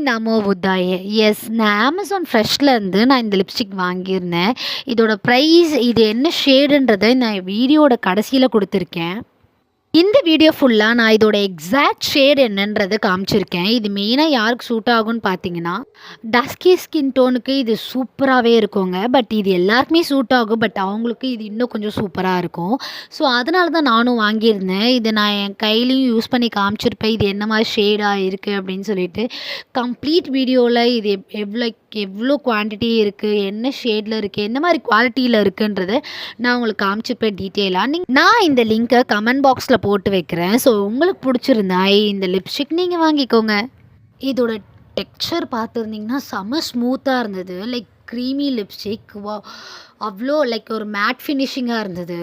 நமோ புத்தாய. S, நான் Amazon ஃப்ரெஷ்லேருந்து நான் இந்த லிப்ஸ்டிக் வாங்கியிருந்தேன். இதோட ப்ரைஸ், இது என்ன ஷேடுன்றதை நான் வீடியோட கடைசியில் கொடுத்துருக்கேன். இந்த வீடியோ ஃபுல்லாக நான் இதோட எக்ஸாக்ட் ஷேட் என்னன்றதை காமிச்சிருக்கேன். இது மெயினாக யாருக்கு சூட் ஆகும்னு பார்த்தீங்கன்னா, டஸ்கி ஸ்கின் டோனுக்கு இது சூப்பராகவே இருக்குங்க. பட் இது எல்லாருக்குமே சூட் ஆகும். பட் அவங்களுக்கு இது இன்னும் கொஞ்சம் சூப்பராக இருக்கும். ஸோ அதனால தான் நானும் வாங்கியிருந்தேன். இது நான் என் கையிலையும் யூஸ் பண்ணி காமிச்சிருப்பேன். இது என்ன மாதிரி ஷேடாக இருக்குது அப்படின்னு சொல்லிட்டு. கம்ப்ளீட் வீடியோவில் இது எவ்வளோ குவான்டிட்டி இருக்குது, என்ன ஷேடில் இருக்குது, எந்த மாதிரி குவாலிட்டியில் இருக்குன்றதை நான் உங்களுக்கு காமிச்சிருப்பேன் டீட்டெயிலாக. நான் இந்த லிங்க்கை கமெண்ட் பாக்ஸில் போட்டு வைக்கிறேன். ஸோ உங்களுக்கு பிடிச்சிருந்தா இந்த லிப்ஸ்டிக் நீங்கள் வாங்கிக்கோங்க. இதோட டெக்ஸ்சர் பார்த்துருந்தீங்கன்னா செம்ம ஸ்மூத்தாக இருந்தது. Like creamy lipstick. அவ்வளோ லைக் ஒரு மேட் ஃபினிஷிங்காக இருந்தது.